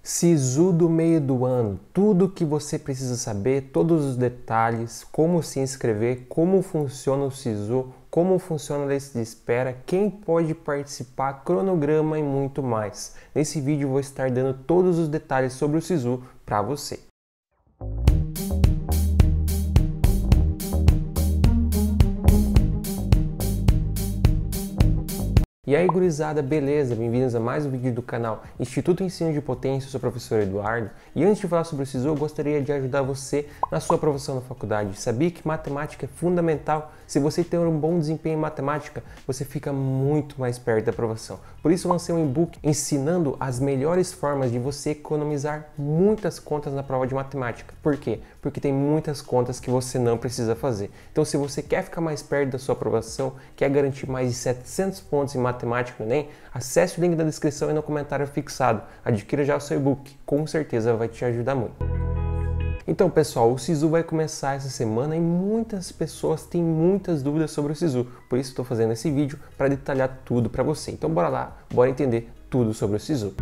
SISU do meio do ano, tudo o que você precisa saber, todos os detalhes, como se inscrever, como funciona o SISU, como funciona a lista de espera, quem pode participar, cronograma e muito mais. Nesse vídeo eu vou estar dando todos os detalhes sobre o SISU para você. E aí, gurizada, beleza? Bem-vindos a mais um vídeo do canal Instituto Ensino de Potência. Eu sou o professor Eduardo e antes de falar sobre o SISU, eu gostaria de ajudar você na sua aprovação na faculdade. Sabia que matemática é fundamental? Se você tem um bom desempenho em matemática, você fica muito mais perto da aprovação. Por isso, eu lancei um e-book ensinando as melhores formas de você economizar muitas contas na prova de matemática. Por quê? Porque tem muitas contas que você não precisa fazer. Então, se você quer ficar mais perto da sua aprovação, quer garantir mais de 700 pontos em matemática no Enem, acesse o link da descrição e no comentário fixado. Adquira já o seu e-book, com certeza vai te ajudar muito. Então, pessoal, o SISU vai começar essa semana e muitas pessoas têm muitas dúvidas sobre o SISU. Por isso estou fazendo esse vídeo para detalhar tudo para você. Então, bora lá, bora entender tudo sobre o SISU.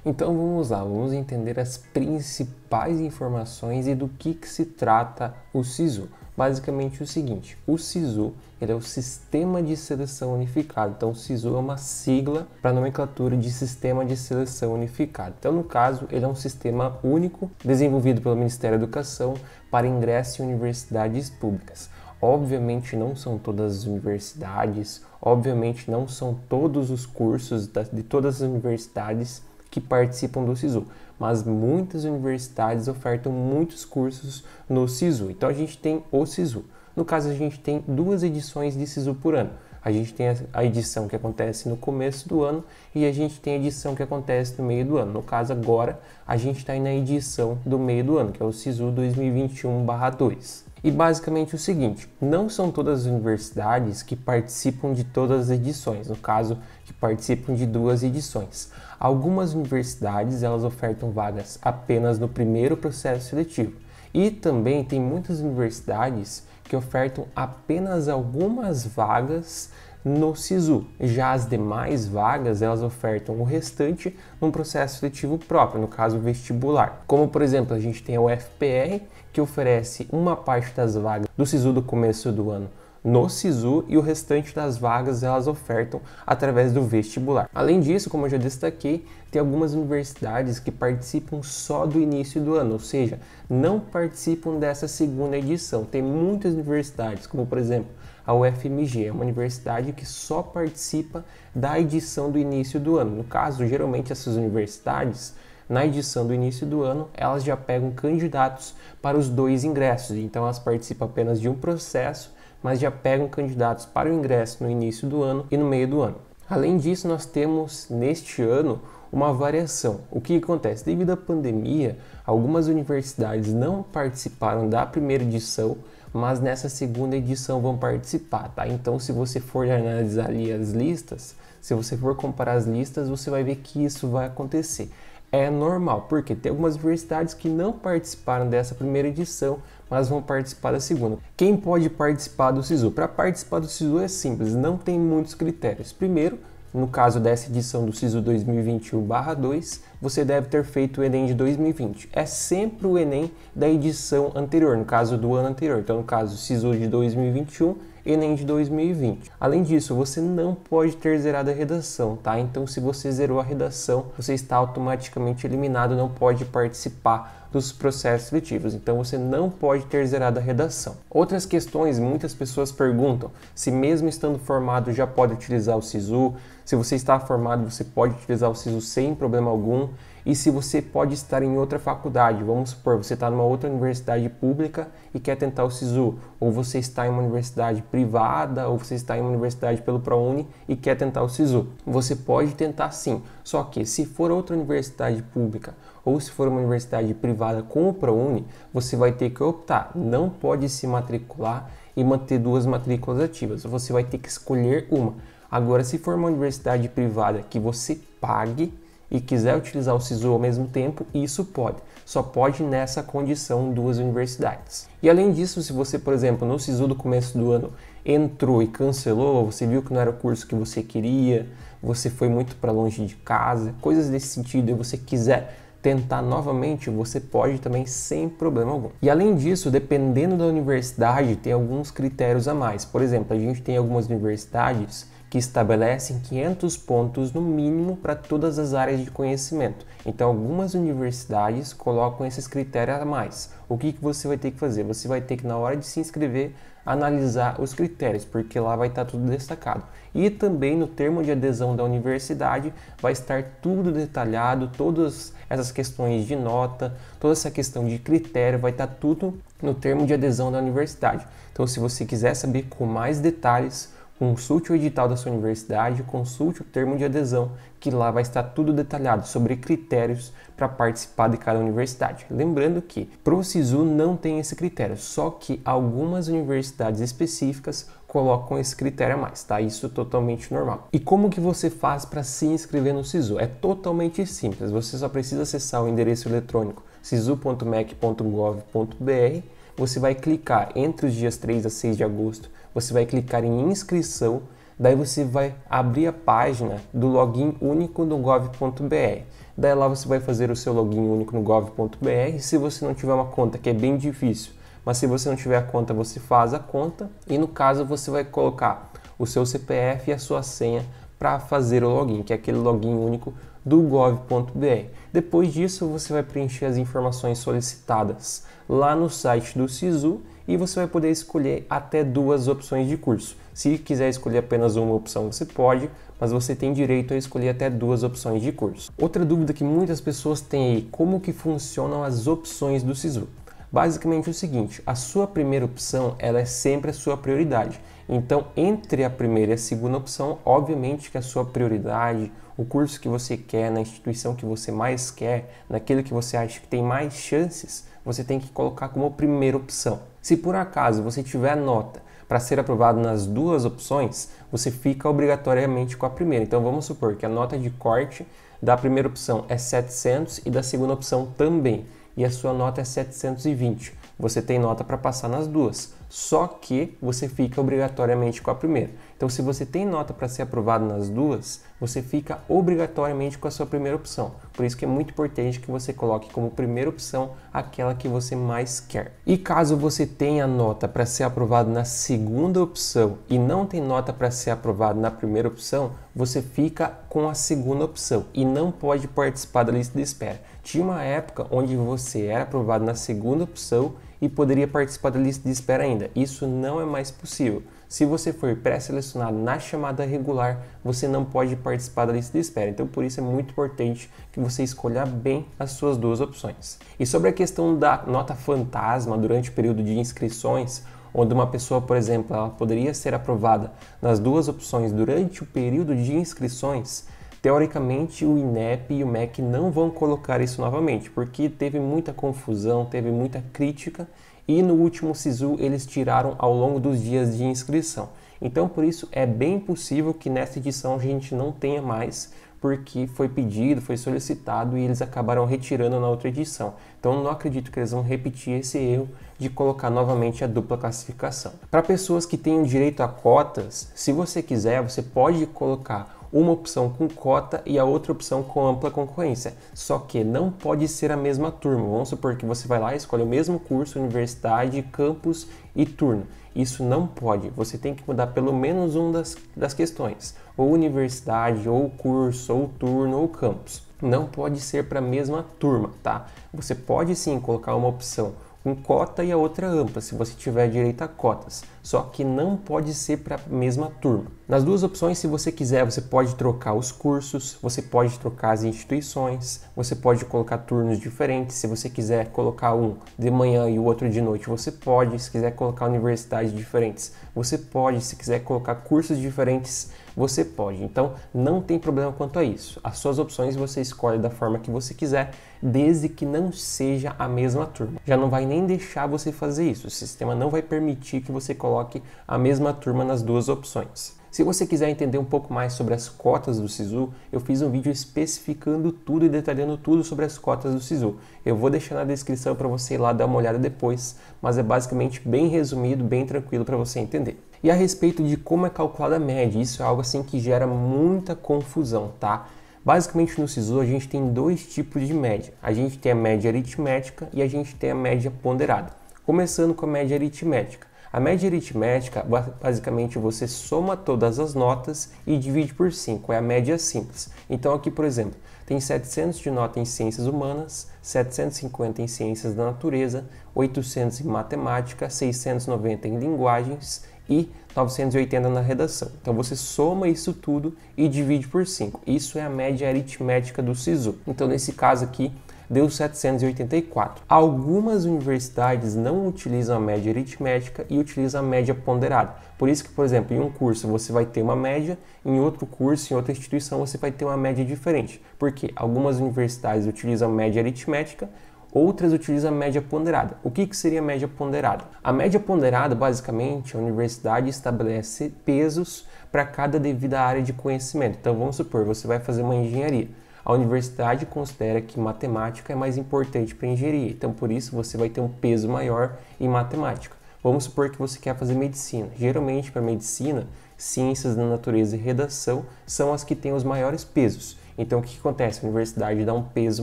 Então, vamos lá, vamos entender as principais informações e do que se trata o SISU. Basicamente o seguinte, o SISU ele é o Sistema de Seleção Unificado. Então, o SISU é uma sigla para a nomenclatura de Sistema de Seleção Unificado. Então, no caso, ele é um sistema único desenvolvido pelo Ministério da Educação para ingresso em universidades públicas. Obviamente não são todas as universidades, obviamente não são todos os cursos de todas as universidades que participam do SISU, mas muitas universidades ofertam muitos cursos no SISU. Então a gente tem o SISU. No caso, a gente tem duas edições de SISU por ano. A gente tem a edição que acontece no começo do ano e a gente tem a edição que acontece no meio do ano. No caso, agora, a gente está na edição do meio do ano, que é o SISU 2021/2. E basicamente o seguinte, não são todas as universidades que participam de todas as edições, no caso, que participam de duas edições. Algumas universidades, elas ofertam vagas apenas no primeiro processo seletivo. E também tem muitas universidades que ofertam apenas algumas vagas no SISU. Já as demais vagas, elas ofertam o restante num processo seletivo próprio, no caso vestibular. Como, por exemplo, a gente tem a UFPR, que oferece uma parte das vagas do SISU do começo do ano no SISU e o restante das vagas elas ofertam através do vestibular. Além disso, como eu já destaquei, tem algumas universidades que participam só do início do ano, ou seja, não participam dessa segunda edição. Tem muitas universidades, como por exemplo a UFMG, é uma universidade que só participa da edição do início do ano. No caso, geralmente essas universidades, na edição do início do ano, elas já pegam candidatos para os dois ingressos, então elas participam apenas de um processo, mas já pegam candidatos para o ingresso no início do ano e no meio do ano. Além disso, nós temos neste ano uma variação. O que acontece? Devido à pandemia, algumas universidades não participaram da primeira edição, mas nessa segunda edição vão participar, tá? Então, se você for analisar ali as listas, se você for comparar as listas, você vai ver que isso vai acontecer. É normal, porque tem algumas universidades que não participaram dessa primeira edição, mas vão participar da segunda. Quem pode participar do SISU? Para participar do SISU é simples, não tem muitos critérios. Primeiro, no caso dessa edição do SISU 2021/2, você deve ter feito o Enem de 2020. É sempre o Enem da edição anterior, no caso do ano anterior. Então, no caso, SISU de 2021, Enem de 2020. Além disso, você não pode ter zerado a redação, tá? Então, se você zerou a redação, você está automaticamente eliminado, não pode participar dos processos seletivos. Então, você não pode ter zerado a redação. Outras questões, muitas pessoas perguntam se mesmo estando formado já pode utilizar o SISU, se você está formado, você pode utilizar o SISU sem problema algum, e se você pode estar em outra faculdade, vamos supor, você está numa outra universidade pública e quer tentar o SISU, ou você está em uma universidade privada, ou você está em uma universidade pelo ProUni e quer tentar o SISU. Você pode tentar sim, só que se for outra universidade pública ou se for uma universidade privada com o ProUni, você vai ter que optar, não pode se matricular e manter duas matrículas ativas, você vai ter que escolher uma. Agora, se for uma universidade privada que você pague e quiser utilizar o SISU ao mesmo tempo, isso pode. Só pode nessa condição duas universidades. E além disso, se você, por exemplo, no SISU do começo do ano entrou e cancelou, você viu que não era o curso que você queria, você foi muito para longe de casa, coisas desse sentido, e você quiser tentar novamente, você pode também sem problema algum. E além disso, dependendo da universidade, tem alguns critérios a mais. Por exemplo, a gente tem algumas universidades que estabelecem 500 pontos no mínimo para todas as áreas de conhecimento. Então, algumas universidades colocam esses critérios a mais. O que você vai ter que fazer? Você vai ter que, na hora de se inscrever, analisar os critérios, porque lá vai estar tudo destacado. E também no termo de adesão da universidade vai estar tudo detalhado, todas essas questões de nota, toda essa questão de critério, vai estar tudo no termo de adesão da universidade. Então, se você quiser saber com mais detalhes, consulte o edital da sua universidade, consulte o termo de adesão, que lá vai estar tudo detalhado sobre critérios para participar de cada universidade. Lembrando que para o SISU não tem esse critério, só que algumas universidades específicas colocam esse critério a mais, tá? Isso é totalmente normal. E como que você faz para se inscrever no SISU? É totalmente simples, você só precisa acessar o endereço eletrônico sisu.mec.gov.br, você vai clicar entre os dias 3 a 6 de agosto, você vai clicar em inscrição, daí você vai abrir a página do login único no gov.br. Daí lá você vai fazer o seu login único no gov.br. Se você não tiver uma conta, que é bem difícil, mas se você não tiver a conta, você faz a conta e no caso você vai colocar o seu CPF e a sua senha para fazer o login, que é aquele login único do gov.br. Depois disso, você vai preencher as informações solicitadas lá no site do SISU e você vai poder escolher até 2 opções de curso. Se quiser escolher apenas uma opção, você pode, mas você tem direito a escolher até 2 opções de curso. Outra dúvida que muitas pessoas têm aí, como que funcionam as opções do SISU? Basicamente é o seguinte, a sua primeira opção ela é sempre a sua prioridade. Então, entre a primeira e a segunda opção, obviamente que a sua prioridade, o curso que você quer, na instituição que você mais quer, naquilo que você acha que tem mais chances, você tem que colocar como primeira opção. Se por acaso você tiver nota para ser aprovado nas 2 opções, você fica obrigatoriamente com a primeira. Então, vamos supor que a nota de corte da primeira opção é 700 e da segunda opção também. E a sua nota é 720. Você tem nota para passar nas 2, só que você fica obrigatoriamente com a primeira. Então, se você tem nota para ser aprovado nas 2, você fica obrigatoriamente com a sua primeira opção. Por isso que é muito importante que você coloque como primeira opção aquela que você mais quer. E caso você tenha nota para ser aprovado na segunda opção e não tem nota para ser aprovado na primeira opção, você fica com a segunda opção e não pode participar da lista de espera. Tinha uma época onde você era aprovado na segunda opção e poderia participar da lista de espera ainda. Isso não é mais possível. Se você for pré-selecionado na chamada regular, você não pode participar da lista de espera. Então, por isso é muito importante que você escolha bem as suas 2 opções. E sobre a questão da nota fantasma durante o período de inscrições, onde uma pessoa, por exemplo, ela poderia ser aprovada nas 2 opções durante o período de inscrições, teoricamente o INEP e o MEC não vão colocar isso novamente, porque teve muita confusão, teve muita crítica e no último SISU eles tiraram ao longo dos dias de inscrição. Então, por isso, é bem possível que nesta edição a gente não tenha mais, porque foi pedido, foi solicitado e eles acabaram retirando na outra edição. Então, não acredito que eles vão repetir esse erro de colocar novamente a dupla classificação. Para pessoas que tenham direito a cotas, se você quiser, você pode colocar uma opção com cota e a outra opção com ampla concorrência. Só que não pode ser a mesma turma. Vamos supor que você vai lá e escolhe o mesmo curso, universidade, campus e turno. Isso não pode. Você tem que mudar pelo menos uma das questões. Ou universidade, ou curso, ou turno, ou campus. Não pode ser para a mesma turma, tá? Você pode sim colocar uma opção com cota e a outra ampla, se você tiver direito a cotas. Só que não pode ser para a mesma turma. Nas 2 opções, se você quiser, você pode trocar os cursos, você pode trocar as instituições, você pode colocar turnos diferentes. Se você quiser colocar um de manhã e o outro de noite, você pode. Se quiser colocar universidades diferentes, você pode. Se quiser colocar cursos diferentes, você pode. Então, não tem problema quanto a isso. As suas opções você escolhe da forma que você quiser, desde que não seja a mesma turma. Já não vai nem deixar você fazer isso. O sistema não vai permitir que você coloque a mesma turma nas 2 opções. Se você quiser entender um pouco mais sobre as cotas do SISU, eu fiz um vídeo especificando tudo e detalhando tudo sobre as cotas do SISU. Eu vou deixar na descrição para você ir lá dar uma olhada depois, mas é basicamente bem resumido, bem tranquilo para você entender. E a respeito de como é calculada a média, isso é algo assim que gera muita confusão, tá? Basicamente no SISU a gente tem dois tipos de média. A gente tem a média aritmética e a gente tem a média ponderada. Começando com a média aritmética. A média aritmética, basicamente você soma todas as notas e divide por 5, é a média simples. Então aqui, por exemplo, tem 700 de nota em ciências humanas, 750 em ciências da natureza, 800 em matemática, 690 em linguagens e 980 na redação. Então você soma isso tudo e divide por 5. Isso é a média aritmética do SISU. Então nesse caso aqui, deu 784. Algumas universidades não utilizam a média aritmética e utilizam a média ponderada. Por isso que, por exemplo, em um curso você vai ter uma média, em outro curso, em outra instituição, você vai ter uma média diferente. Porque algumas universidades utilizam a média aritmética, outras utilizam a média ponderada. O que seria a média ponderada? A média ponderada, basicamente, a universidade estabelece pesos para cada devida área de conhecimento. Então, vamos supor, você vai fazer uma engenharia. A universidade considera que matemática é mais importante para engenharia, então por isso você vai ter um peso maior em matemática. Vamos supor que você quer fazer medicina. Geralmente para medicina, ciências da natureza e redação são as que têm os maiores pesos. Então o que acontece? A universidade dá um peso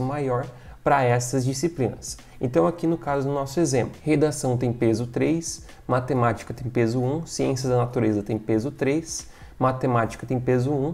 maior para essas disciplinas. Então aqui no caso do nosso exemplo, redação tem peso 3, matemática tem peso 1, ciências da natureza tem peso 3, matemática tem peso 1,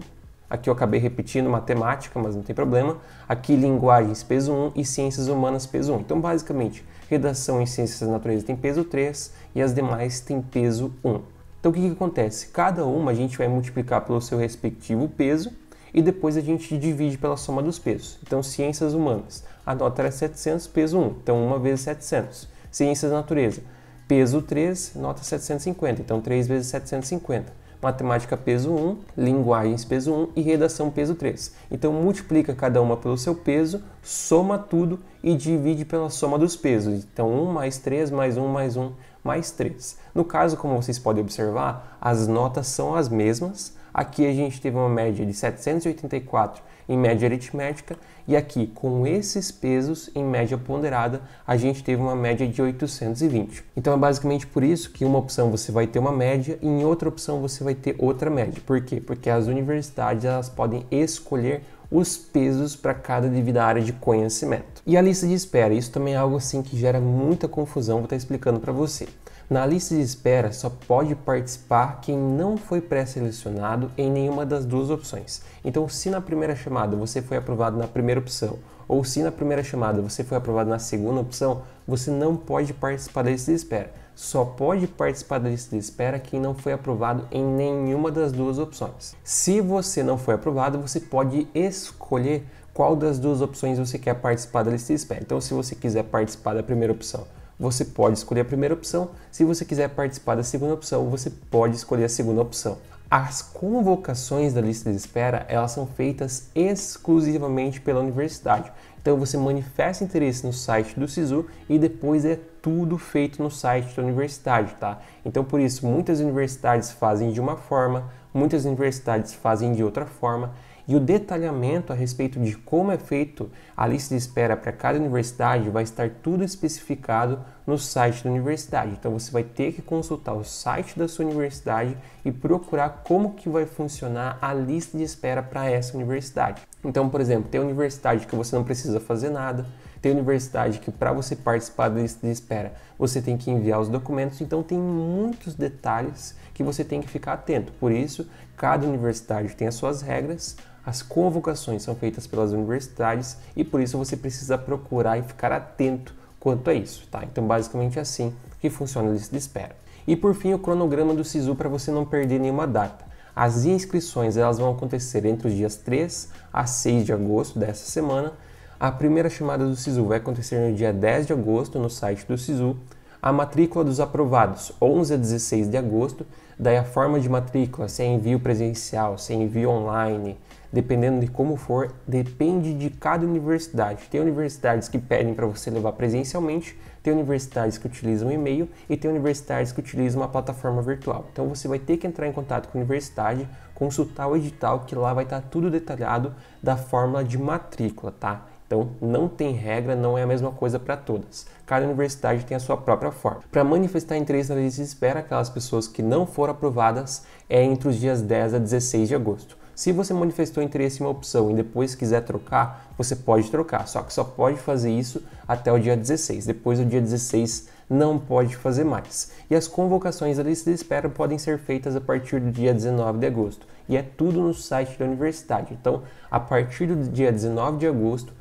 aqui eu acabei repetindo matemática, mas não tem problema. Aqui linguagens peso 1 e ciências humanas peso 1. Então basicamente, redação em ciências da natureza tem peso 3 e as demais têm peso 1. Então o que acontece? Cada uma a gente vai multiplicar pelo seu respectivo peso e depois a gente divide pela soma dos pesos. Então ciências humanas, a nota era 700, peso 1, então 1 vezes 700. Ciências da natureza, peso 3, nota 750, então 3 vezes 750. Matemática peso 1, linguagens peso 1 e redação peso 3. Então multiplica cada uma pelo seu peso, soma tudo e divide pela soma dos pesos. Então 1 mais 3 mais 1 mais 1 mais 3. No caso, como vocês podem observar, as notas são as mesmas. Aqui a gente teve uma média de 784 em média aritmética e aqui com esses pesos em média ponderada a gente teve uma média de 820. Então é basicamente por isso que uma opção você vai ter uma média e em outra opção você vai ter outra média. Por quê? Porque as universidades elas podem escolher os pesos para cada devida área de conhecimento. E a lista de espera, isso também é algo assim que gera muita confusão, vou estar explicando para você. Na lista de espera só pode participar quem não foi pré-selecionado em nenhuma das duas opções. Então, se na primeira chamada você foi aprovado na primeira opção, ou se na primeira chamada você foi aprovado na segunda opção, você não pode participar da lista de espera. Só pode participar da lista de espera quem não foi aprovado em nenhuma das duas opções. Se você não foi aprovado, você pode escolher qual das duas opções você quer participar da lista de espera. Então, se você quiser participar da primeira opção, você pode escolher a primeira opção. Se você quiser participar da segunda opção, você pode escolher a segunda opção. As convocações da lista de espera, elas são feitas exclusivamente pela universidade. Então você manifesta interesse no site do SISU e depois é tudo feito no site da universidade, tá? Então por isso, muitas universidades fazem de uma forma, muitas universidades fazem de outra forma. E o detalhamento a respeito de como é feito a lista de espera para cada universidade vai estar tudo especificado no site da universidade. Então você vai ter que consultar o site da sua universidade e procurar como que vai funcionar a lista de espera para essa universidade. Então, por exemplo, tem universidade que você não precisa fazer nada, tem universidade que para você participar da lista de espera você tem que enviar os documentos, então tem muitos detalhes que você tem que ficar atento. Por isso, cada universidade tem as suas regras. As convocações são feitas pelas universidades e por isso você precisa procurar e ficar atento quanto a isso, tá? Então, basicamente é assim que funciona a lista de espera. E por fim, o cronograma do SISU para você não perder nenhuma data. As inscrições elas vão acontecer entre os dias 3 a 6 de agosto dessa semana. A primeira chamada do SISU vai acontecer no dia 10 de agosto no site do SISU. A matrícula dos aprovados, 11 a 16 de agosto. Daí a forma de matrícula, se é envio presencial, se é envio online, dependendo de como for, depende de cada universidade. Tem universidades que pedem para você levar presencialmente, tem universidades que utilizam e-mail e tem universidades que utilizam uma plataforma virtual. Então você vai ter que entrar em contato com a universidade, consultar o edital, que lá vai estar tudo detalhado da fórmula de matrícula, tá? Então, não tem regra, não é a mesma coisa para todas. Cada universidade tem a sua própria forma. Para manifestar interesse na lista de espera, aquelas pessoas que não foram aprovadas é entre os dias 10 a 16 de agosto. Se você manifestou interesse em uma opção e depois quiser trocar, você pode trocar, só que só pode fazer isso até o dia 16. Depois do dia 16 não pode fazer mais. E as convocações da lista de espera podem ser feitas a partir do dia 19 de agosto. E é tudo no site da universidade. Então, a partir do dia 19 de agosto,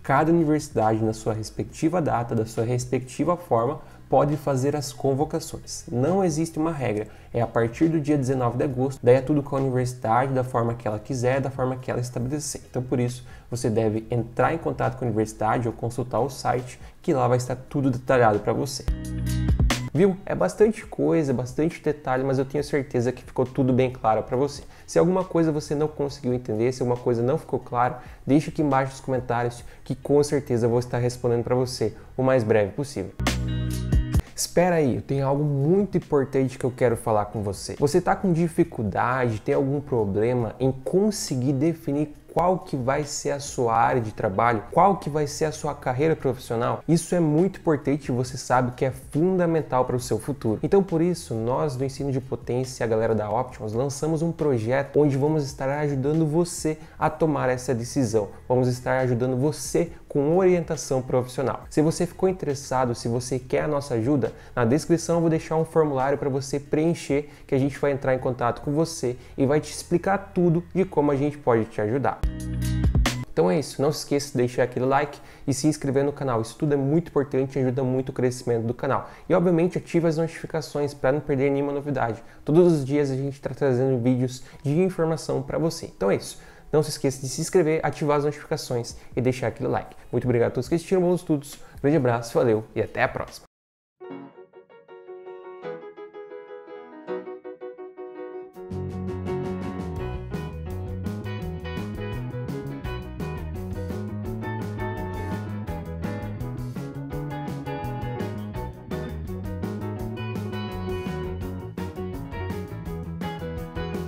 cada universidade, na sua respectiva data, da sua respectiva forma, pode fazer as convocações. Não existe uma regra, é a partir do dia 19 de agosto, daí é tudo com a universidade, da forma que ela quiser, da forma que ela estabelecer. Então, por isso, você deve entrar em contato com a universidade ou consultar o site, que lá vai estar tudo detalhado para você. Viu? É bastante coisa, bastante detalhe, mas eu tenho certeza que ficou tudo bem claro para você. Se alguma coisa você não conseguiu entender, se alguma coisa não ficou clara, deixa aqui embaixo nos comentários que com certeza eu vou estar respondendo para você o mais breve possível. Espera aí, eu tenho algo muito importante que eu quero falar com você. Você está com dificuldade, tem algum problema em conseguir definir qual que vai ser a sua área de trabalho, qual que vai ser a sua carreira profissional? Isso é muito importante e você sabe que é fundamental para o seu futuro. Então, por isso, nós do Ensino de Potência, a galera da Optimus, lançamos um projeto onde vamos estar ajudando você a tomar essa decisão. Vamos estar ajudando você com orientação profissional. Se você ficou interessado, se você quer a nossa ajuda, na descrição eu vou deixar um formulário para você preencher, que a gente vai entrar em contato com você e vai te explicar tudo de como a gente pode te ajudar. Então é isso, não se esqueça de deixar aquele like e se inscrever no canal. Isso tudo é muito importante e ajuda muito o crescimento do canal. E obviamente ative as notificações para não perder nenhuma novidade. Todos os dias a gente está trazendo vídeos de informação para você. Então é isso. Não se esqueça de se inscrever, ativar as notificações e deixar aquele like. Muito obrigado a todos que assistiram, bons estudos, grande abraço, valeu e até a próxima.